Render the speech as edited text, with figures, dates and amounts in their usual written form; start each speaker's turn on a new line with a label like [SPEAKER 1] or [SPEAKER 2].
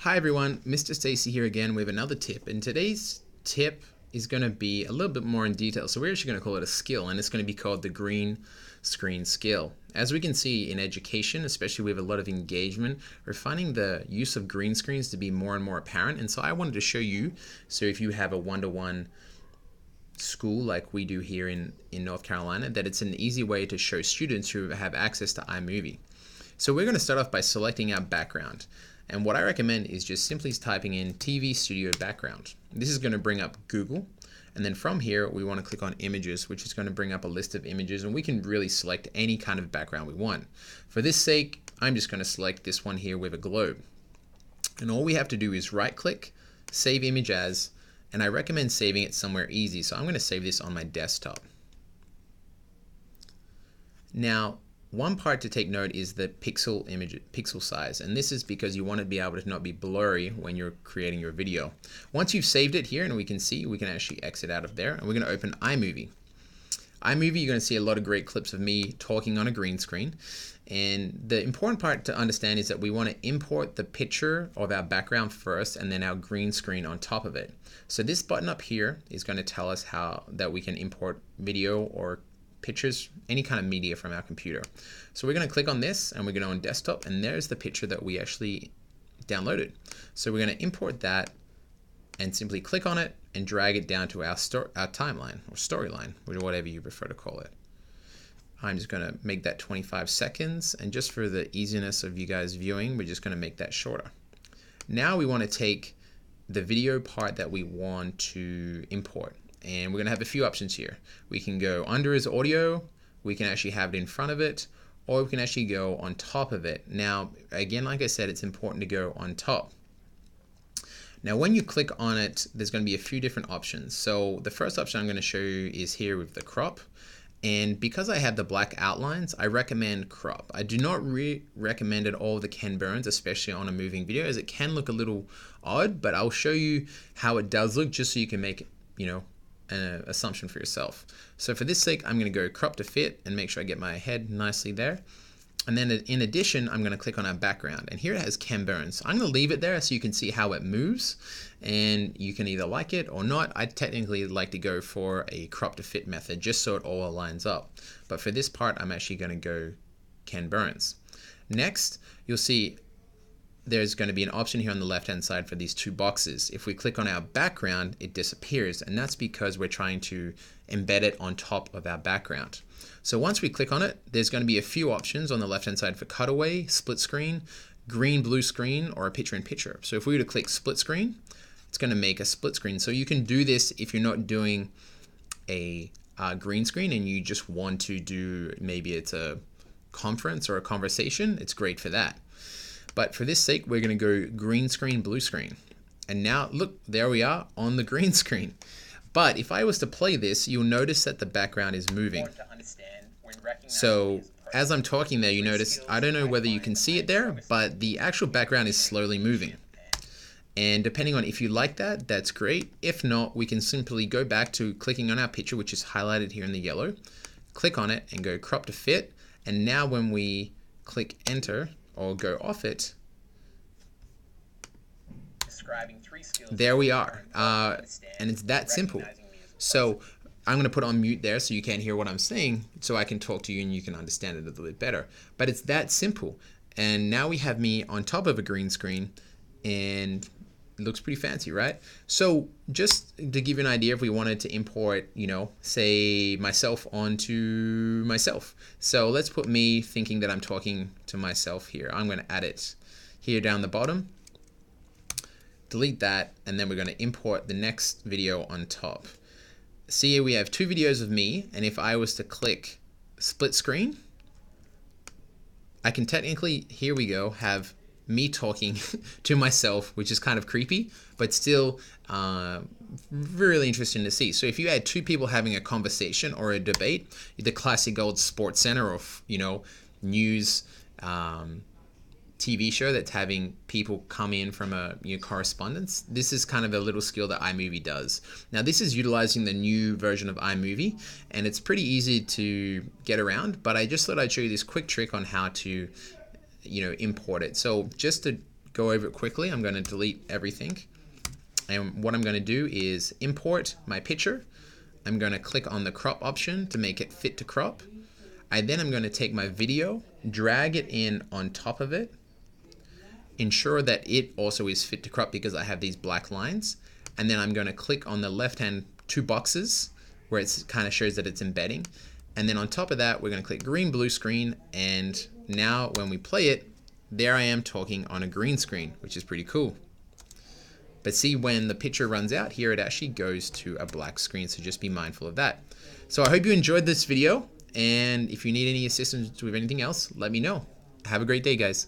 [SPEAKER 1] Hi everyone, Mr. Stacy here again with another tip, and today's tip is going to be a little bit more in detail. So we're actually going to call it a skill, and it's going to be called the green screen skill. As we can see in education, especially with a lot of engagement, we're finding the use of green screens to be more and more apparent, and so I wanted to show you, so if you have a one-to-one school like we do here in North Carolina, that it's an easy way to show students who have access to iMovie. So we're going to start off by selecting our background. And what I recommend is just simply typing in TV Studio Background. This is going to bring up Google. And then from here, we want to click on Images, which is going to bring up a list of images. And we can really select any kind of background we want. For this sake, I'm just going to select this one here with a globe. And all we have to do is right click, save image as, and I recommend saving it somewhere easy. So I'm going to save this on my desktop. Now, one part to take note is the pixel size, and this is because you want to be able to not be blurry when you're creating your video. Once you've saved it here, and we can see, we can actually exit out of there, and we're going to open iMovie. iMovie, you're going to see a lot of great clips of me talking on a green screen, and the important part to understand is that we want to import the picture of our background first and then our green screen on top of it. So this button up here is going to tell us how that we can import video or pictures, any kind of media from our computer. So we're going to click on this and we're going to on desktop, and there's the picture that we actually downloaded. So we're going to import that and simply click on it and drag it down to our timeline or storyline, or whatever you prefer to call it. I'm just going to make that 25 seconds, and just for the easiness of you guys viewing, we're just going to make that shorter. Now we want to take the video part that we want to import, and we're going to have a few options here. We can go under as audio, we can actually have it in front of it, or we can actually go on top of it. Now, again, like I said, it's important to go on top. Now, when you click on it, there's going to be a few different options. So the first option I'm going to show you is here with the crop. And because I have the black outlines, I recommend crop. I do not recommend it all the Ken Burns, especially on a moving video, as it can look a little odd, but I'll show you how it does look just so you can make, an assumption for yourself. So for this sake, I'm going to go crop to fit and make sure I get my head nicely there. And then in addition, I'm going to click on our background, and here it has Ken Burns. I'm going to leave it there so you can see how it moves, and you can either like it or not. I technically like to go for a crop to fit method just so it all aligns up. But for this part, I'm actually going to go Ken Burns. Next, you'll see there's going to be an option here on the left hand side for these two boxes. If we click on our background, it disappears, and that's because we're trying to embed it on top of our background. So once we click on it, there's going to be a few options on the left hand side for cutaway, split screen, green blue screen, or a picture in picture. So if we were to click split screen, it's going to make a split screen. So you can do this if you're not doing a green screen and you just want to do, maybe it's a conference or a conversation, it's great for that. But for this sake, we're going to go green screen, blue screen. And now, look, there we are on the green screen. But if I was to play this, you'll notice that the background is moving. So as I'm talking there, you notice, I don't know whether you can see it there, but the actual background is slowly moving. And depending on if you like that, that's great. If not, we can simply go back to clicking on our picture, which is highlighted here in the yellow, click on it and go crop to fit. And now when we click enter, or go off it, there we are, and it's that simple. So I'm going to put on mute there so you can't hear what I'm saying, so I can talk to you and you can understand it a little bit better. But it's that simple, and now we have me on top of a green screen, and it looks pretty fancy, right? So just to give you an idea, if we wanted to import, say myself onto myself. So let's put me thinking that I'm talking to myself here. I'm going to add it here down the bottom, delete that, and then we're going to import the next video on top. See, here we have two videos of me, and if I was to click split screen, I can technically, here we go, have me talking to myself, which is kind of creepy, but still really interesting to see. So if you had two people having a conversation or a debate, the classic old Sports Center or news TV show that's having people come in from a correspondence, this is kind of a little skill that iMovie does. Now this is utilizing the new version of iMovie, and it's pretty easy to get around, but I just thought I'd show you this quick trick on how to import it. So just to go over it quickly. I'm going to delete everything. And what I'm going to do is import my picture. I'm going to click on the crop option to make it fit to crop. Then I'm going to take my video, drag it in on top of it, ensure that it also is fit to crop because I have these black lines. And then I'm going to click on the left-hand two boxes where it kind of shows that it's embedding. And then on top of that, we're going to click green, blue screen. And now when we play it, there I am talking on a green screen, which is pretty cool. But see, when the picture runs out here, it actually goes to a black screen. So just be mindful of that. So I hope you enjoyed this video. And if you need any assistance with anything else, let me know. Have a great day, guys.